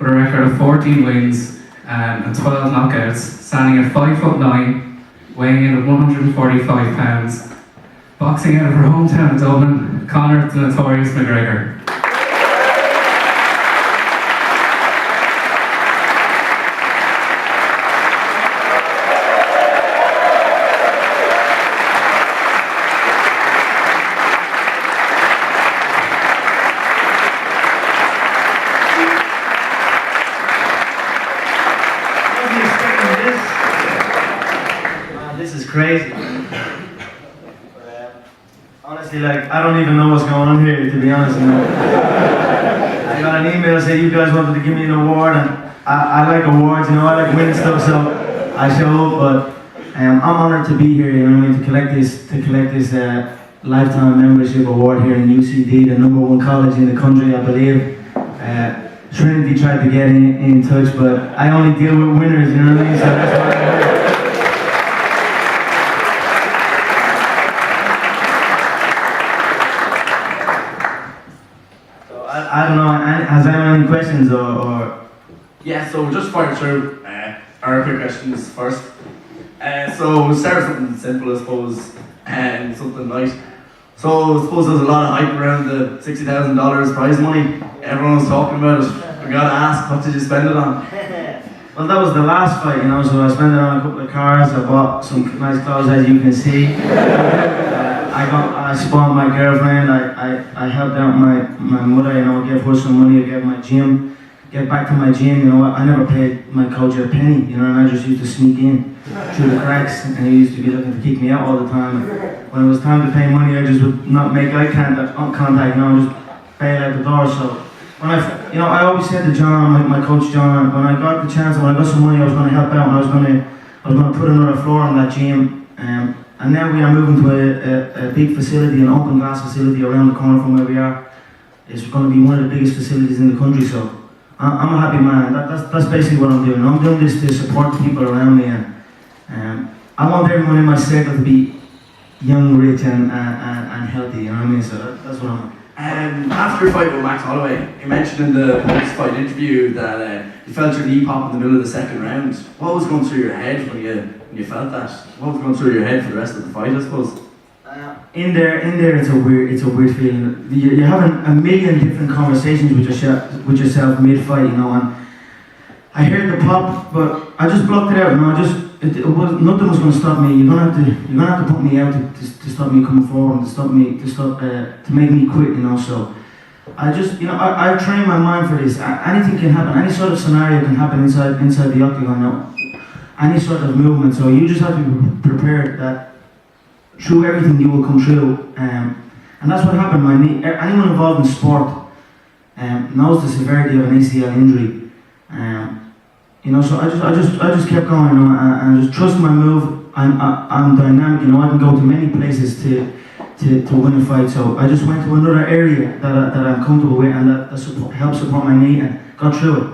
with a record of 14 wins and 12 knockouts, standing at 5'9", weighing in at 145 pounds. Boxing out of her hometown of Dublin, Conor the Notorious McGregor. This is crazy. Honestly, like, I don't even know what's going on here, to be honest. You know? I got an email saying you guys wanted to give me an award, and I like awards, you know, I like winning stuff, so I show up. But I'm honoured to be here, you know what I mean, to collect this lifetime membership award here in UCD, the #1 college in the country, I believe. Trinity tried to get in touch, but I only deal with winners, you know what I mean? So that's why I'm here. I don't know, has anyone any questions or? Yeah, so we'll just fire through our quick questions first. So we'll start with something simple, I suppose, and something light. So I suppose there's a lot of hype around the $60,000 prize money. Everyone was talking about it. We gotta ask, what did you spend it on? Well, that was the last fight, you know, so I spent it on a couple of cars. I bought some nice clothes, as you can see. I spawned my girlfriend. I helped out my mother, you know, I gave her some money, I gave my gym, get back to my gym, you know. I never paid my coach a penny, you know, and I just used to sneak in through the cracks, and he used to be looking to kick me out all the time. When it was time to pay money, I just would not make eye contact, you know, just bail out the door. So when I always said to John, my coach John, when I got the chance, when I got some money, I was going to help out, and I was going to put another floor on that gym. And now we are moving to a big facility, an open glass facility around the corner from where we are. It's going to be one of the biggest facilities in the country, so I'm a happy man. That's basically what I'm doing. I'm doing this to support the people around me, and I want everyone in my circle to be young, rich, and healthy, you know what I mean? So that's what I'm. After your fight with Max Holloway, you mentioned in the post-fight interview that you felt your knee pop in the middle of the second round. What was going through your head when you felt that? What was going through your head for the rest of the fight, I suppose? In there, it's a weird feeling. You're having a million different conversations with yourself mid-fight, you know. And I heard the pop, but I just blocked it out. You know, nothing was going to stop me. You're gonna have to put me out to stop me coming forward, and to make me quit, you know. So I just, you know, I've trained my mind for this. Anything can happen. Any sort of scenario can happen inside the octagon. You know? Any sort of movement. So you just have to be prepared that through everything you will come through. And that's what happened. My knee. Anyone involved in sport knows the severity of an ACL injury. You know, so I just kept going, you know, and just trust my move. I'm dynamic, you know. I can go to many places to win a fight. So I just went to another area that I'm comfortable with, and that helped support my knee, and got through it.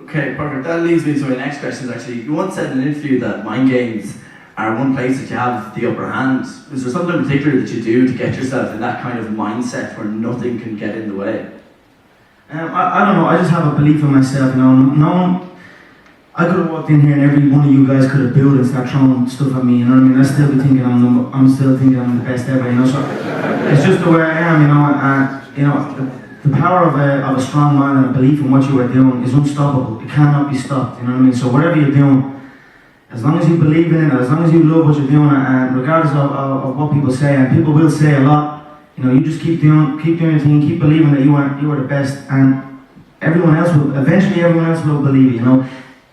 Okay, perfect. That leads me to my next question. Actually, you once said in an interview that mind games are one place that you have the upper hand. Is there something in particular that you do to get yourself in that kind of mindset where nothing can get in the way? I don't know. I just have a belief in myself, you know. I could have walked in here and every one of you guys could have built and start throwing stuff at me, you know what I mean? I still be thinking I'm still thinking I'm the best ever, you know. So it's just the way I am, you know. And you know, the power of a strong mind and a belief in what you are doing is unstoppable. It cannot be stopped, you know what I mean? So whatever you're doing, as long as you believe in it, as long as you love what you're doing, and regardless of what people say, and people will say a lot, you know, you just keep doing your thing, keep believing that you are the best, and everyone else will believe it, you know.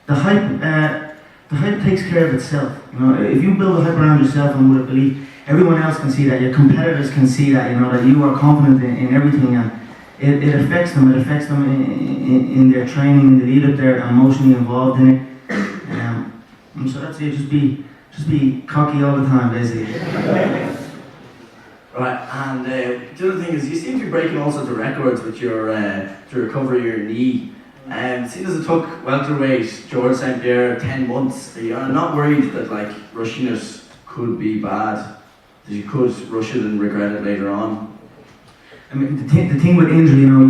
The hype takes care of itself. You know, if you build a hype around yourself and with a belief, everyone else can see that. Your competitors can see that. You know that you are confident in everything, and it affects them. It affects them in their training, in the lead up. They're emotionally involved in it. So that's it. Just be cocky all the time, basically. Right, and the other thing is, you seem to be breaking all sorts of records with your to recover your knee. Seeing as it took welterweight George St. Pierre 10 months, are you not worried that like rushing it could be bad? That you could rush it and regret it later on? I mean, the thing with injury, you know,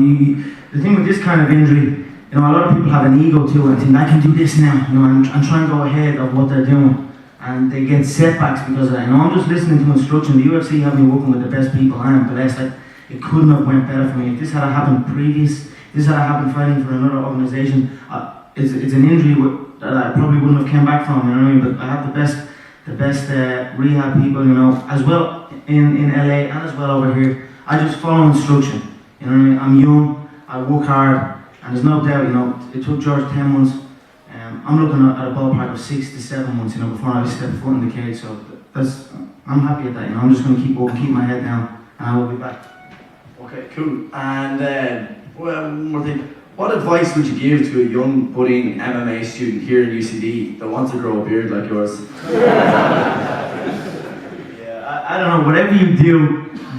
the thing with this kind of injury, you know, a lot of people have an ego too and think, I can do this now, you know, and try and go ahead of what they're doing. And they get setbacks because of that. You know, I'm just listening to instruction. The UFC have me working with the best people, and I'm blessed. Like, it couldn't have went better for me. If this had happened this had happened fighting for another organisation, it's an injury that I probably wouldn't have come back from, you know what I mean? But I have the best rehab people, you know, as well in LA and as well over here. I just follow instruction, you know what I mean? I'm young, I work hard, and there's no doubt, you know, it took George 10 months. I'm looking at a ballpark of 6 to 7 months, you know, before I step foot in the cage. So I'm happy at that, you know. I'm just going to keep working, keep my head down, and I will be back. Okay, cool. And well, one more thing. What advice would you give to a young budding MMA student here in UCD that wants to grow a beard like yours? Yeah, I don't know. Whatever you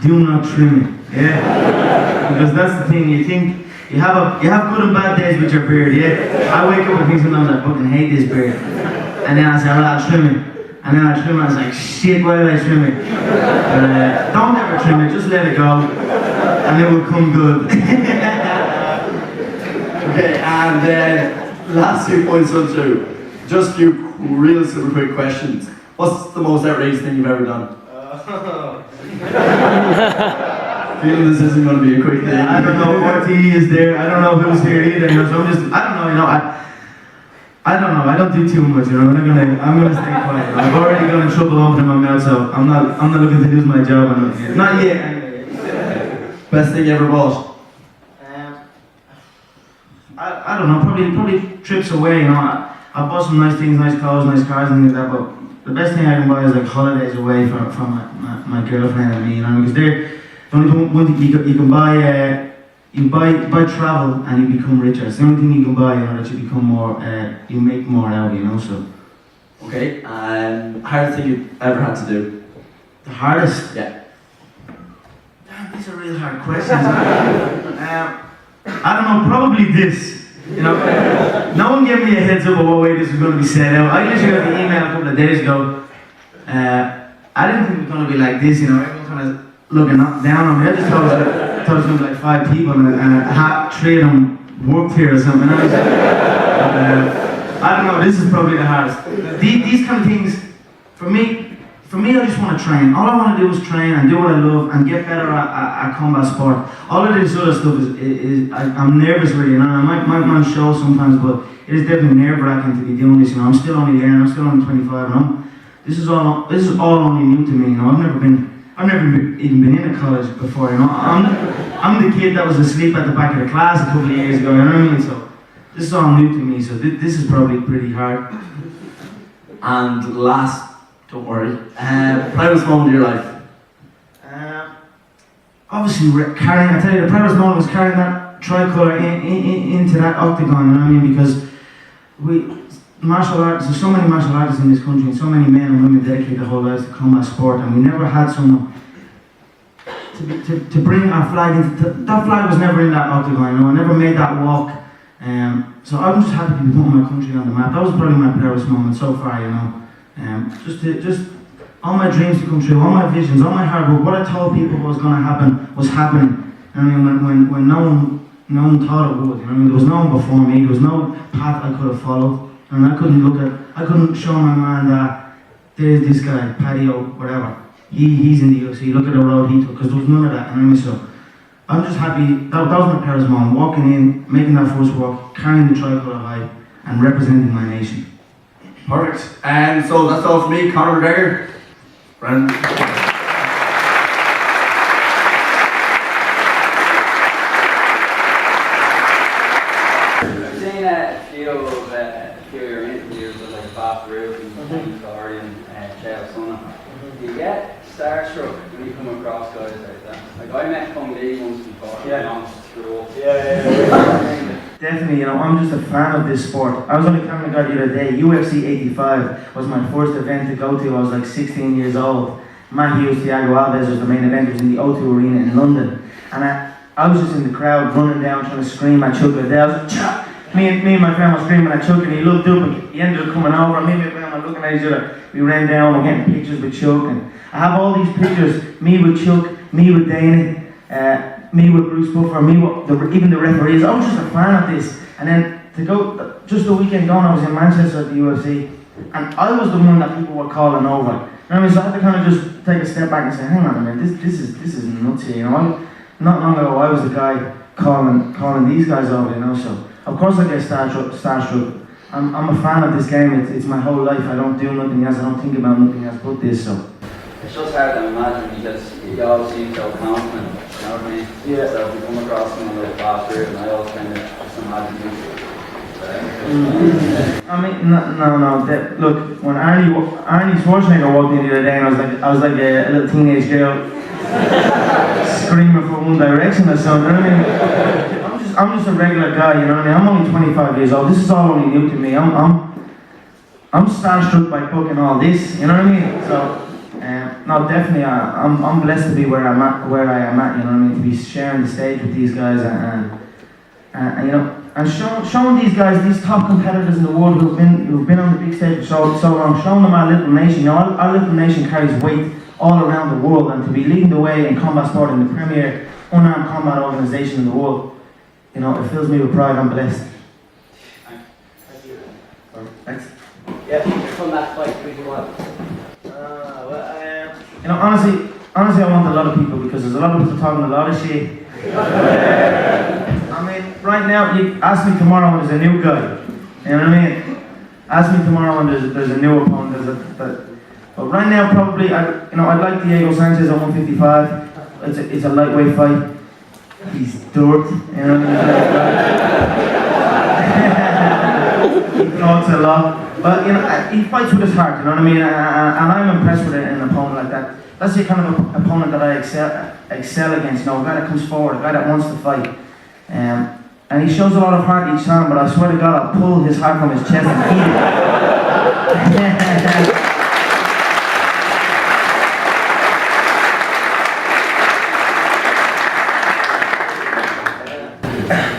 do not trim it. Yeah, because that's the thing. You think. You have good and bad days with your beard, yeah? I wake up and think sometimes I fucking hate this beard. And then I say, well, I'll trim it. And then I trim it, I was like, shit, why did I trim it? But don't ever trim it, just let it go. And it will come good. Okay, and last few points on through. Just a few real super quick questions. What's the most outrageous thing you've ever done? Feeling this isn't going to be a quick thing. I don't know what he is there. I don't know who's here either. You know, so I don't know. You know, I don't know. I don't do too much. You know, I'm gonna stay quiet. I've already got in trouble opening my mouth, so I'm not looking to lose my job. Not yet. Best thing you ever bought? I don't know. Probably trips away. You know, I bought some nice things, nice clothes, nice cars, and things like that. But the best thing I can buy is like holidays away from my girlfriend and me. You know, because they're the only one thing you can buy. You buy travel and you become richer. It's the only thing you can buy, you know, that you become more, you make more out of, you know, so. Okay, and hardest thing you've ever had to do? The hardest? Yeah. Damn, these are real hard questions. I don't know, probably this. You know, no one gave me a heads up of what way this was going to be set out. I literally got the email a couple of days ago. I didn't think it was going to be like this, you know, everyone kind of looking down on me. I just thought it was going to be like 5 people and 3 of them worked here or something. I don't know, this is probably the hardest. These kind of things, for me, I just want to train. All I want to do is train and do what I love and get better at combat sport. All of this other stuff is I'm nervous really, you know. I might show sometimes, but it is definitely nerve-wracking to be doing this, you know. I'm still only learning, I'm still only 25, and this is all only new to me, you know. I've never even been in a college before, you know. I'm the kid that was asleep at the back of the class a couple of years ago, you know what I mean? So this is all new to me, so this is probably pretty hard. And last, don't worry, proudest moment of your life? Obviously, I tell you, the proudest moment was carrying that tricolour into that octagon, you know what I mean? Because there's so many martial artists in this country, and so many men and women dedicate their whole lives to combat sport, and we never had someone to bring our flag into. That flag was never in that octagon, you know. I never made that walk, so I'm just happy to be putting my country on the map. That was probably my proudest moment so far, you know. Just all my dreams to come true, all my visions, all my hard work. What I told people was going to happen was happening. I mean, when no one thought it would, you know. I mean, there was no one before me. There was no path I could have followed. And I couldn't show my man that there's this guy, Patio, whatever. He's in the UFC, look at the road he took, because there was none of that, you know. So I'm just happy, that was my proudest moment, walking in, making that first walk, carrying the tricolour high, and representing my nation. Perfect. And so that's all for me, Conor McGregor. Brandon. You get starstruck when you come across guys like that. Like I met Kung Lee once before, Definitely, you know, I'm just a fan of this sport. I was on the camera guy the other day. UFC 85 was my first event to go to. I was like 16 years old. Matt Hughes, Thiago Alves was the main event. It was in the O2 Arena in London. And I was just in the crowd running down trying to scream at Chuck Liddell. Me and my friend were screaming at Chuck, and he looked up and he ended up coming over. Me and my friend were looking at each other. We ran down, we're getting pictures with Chuck, and I have all these pictures, me with Chuck, me with Dana, me with Bruce Buffer, me with even the referees. I was just a fan of this. And then to go, just the weekend gone, I was in Manchester at the UFC, and I was the one that people were calling over. I mean, so I had to kind of just take a step back and say, hang on a minute, this is nuts here, you know. Not long ago, I was the guy calling these guys over, you know. So of course I get starstruck. I'm a fan of this game. It's my whole life. I don't do nothing else. I don't think about nothing else but this. So It's just hard to imagine because you always seem so confident, you know what I mean? Yeah. So if you come across someone like last year, and I always kind of just imagine you. I mean, no. Look, when Arnie Schwarzenegger walked in the other day, and I was like a little teenage girl screaming for One Direction or something. I mean, I'm just a regular guy, you know what I mean? I'm only 25 years old. This is all only new to me. I'm starstruck by booking all this, you know what I mean? So, no, definitely, I'm blessed to be where I am at, you know what I mean? To be sharing the stage with these guys and you know, and showing these guys, these top competitors in the world who've been on the big stage for so long, showing them our little nation. You know, our little nation carries weight all around the world, and to be leading the way in combat sport in the premier unarmed combat organisation in the world, you know, it fills me with pride. I'm blessed. Thanks. Yeah, from that fight, who do you want? You know, honestly, I want a lot of people, because there's a lot of people talking a lot of shit. I mean, right now, you ask me tomorrow when there's a new guy. You know what I mean? Ask me tomorrow when there's a new opponent. But right now, probably, I'd like Diego Sanchez at 155. It's a lightweight fight. He's dirt. You know what I mean? He talks a lot. But, you know, he fights with his heart, you know what I mean? And I'm impressed with an opponent like that. That's the kind of opponent that I excel against, you know, a guy that comes forward, a guy that wants to fight. And he shows a lot of heart each time, but I swear to God, I'll pull his heart from his chest and eat it.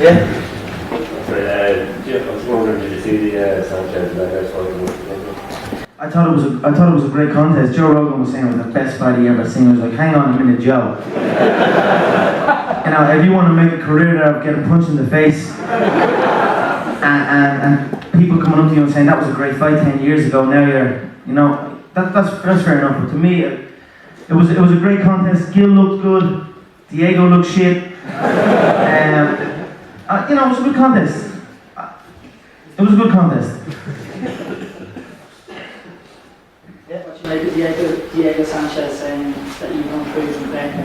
Yeah. I was wondering, did you see the Sanchez fight? I thought it was a great contest. Joe Rogan was saying it was the best fight he ever seen. He was like, hang on a minute, Joe. You know, if you want to make a career out of getting punched in the face, and people coming up to you and saying that was a great fight 10 years ago, now you're, you know, that's fair enough. But to me, it was a great contest. Gil looked good. Diego looked shit. You know, it was a good contest. It was a good contest. Yeah, what you make of Diego Sanchez saying that you don't prove him better?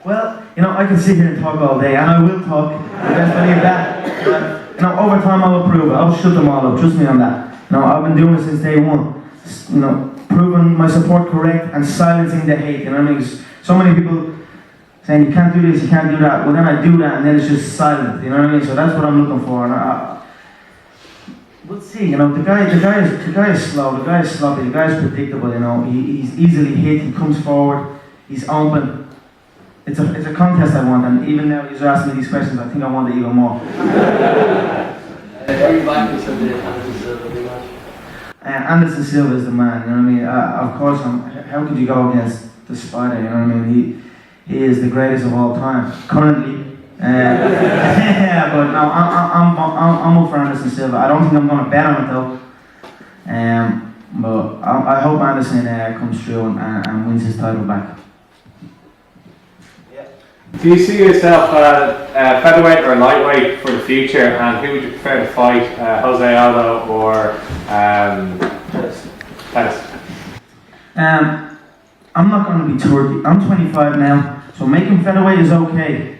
Well, you know, I can sit here and talk all day, and I will talk. You best believe that. But, you know, over time I will prove it. I'll shut them all up. Trust me on that. You know, I've been doing it since day one. You know, proving my support correct and silencing the hate. You know what I mean? So many people saying you can't do this, you can't do that. Well, then I do that, and then it's just silent. You know what I mean? So that's what I'm looking for. And we'll see. You know, the guy is slow. The guy is sloppy. The guy is predictable. You know, he's easily hit. He comes forward. He's open. It's a contest I want, and even now you're asking me these questions, I think I want it even more. Anderson Silva is the man, you know what I mean? Of course, how could you go against the Spider, you know what I mean? He is the greatest of all time, currently. Yeah, but no, I'm up for Anderson Silva. I don't think I'm going to bet on it though. But I hope Anderson comes through and wins his title back. Do you see yourself featherweight or lightweight for the future, and who would you prefer to fight, Jose Aldo or Pettis? I'm not going to be turkey. I'm 25 now, so making featherweight is okay.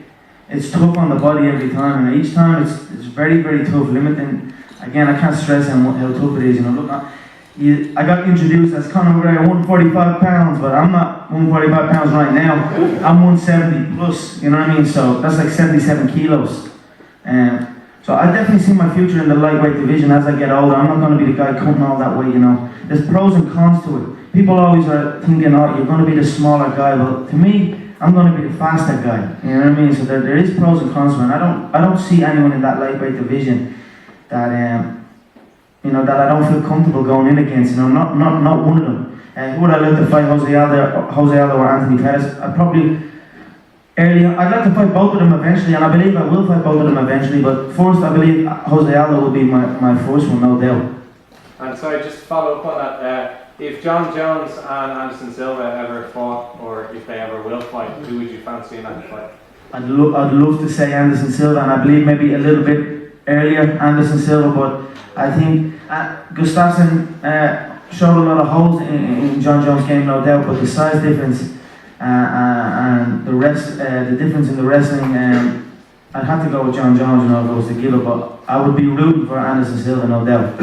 It's tough on the body every time, and each time it's very, very tough. Limiting, again, I can't stress how tough it is. You know, look, I got introduced as Conor McGregor, 145 pounds, but I'm not 145 pounds right now. I'm 170 plus, you know what I mean? So that's like 77 kilos. So I definitely see my future in the lightweight division as I get older. I'm not going to be the guy cutting all that weight, you know. There's pros and cons to it. People always are thinking, oh, you're going to be the smaller guy. Well, to me, I'm going to be the faster guy. You know what I mean? So there is pros and cons to it. I don't see anyone in that lightweight division that you know, that I don't feel comfortable going in against. You know, not one of them. Who would I like to fight? Jose Aldo or Anthony Pettis? early on. I'd like to fight both of them eventually, and I believe I will fight both of them eventually. But first, I believe Jose Aldo will be my first one, no doubt. And sorry, just to follow up on that, if John Jones and Anderson Silva ever fought, or if they ever will fight, who would you fancy in that fight? I'd love to say Anderson Silva, and I believe maybe a little bit earlier Anderson Silva, but I think Gustafsson showed a lot of holes in John Jones' game, no doubt, but the size difference and the difference in the wrestling, I'd have to go with John Jones, if I was to give it, but I would be rooting for Anderson Silva, no doubt.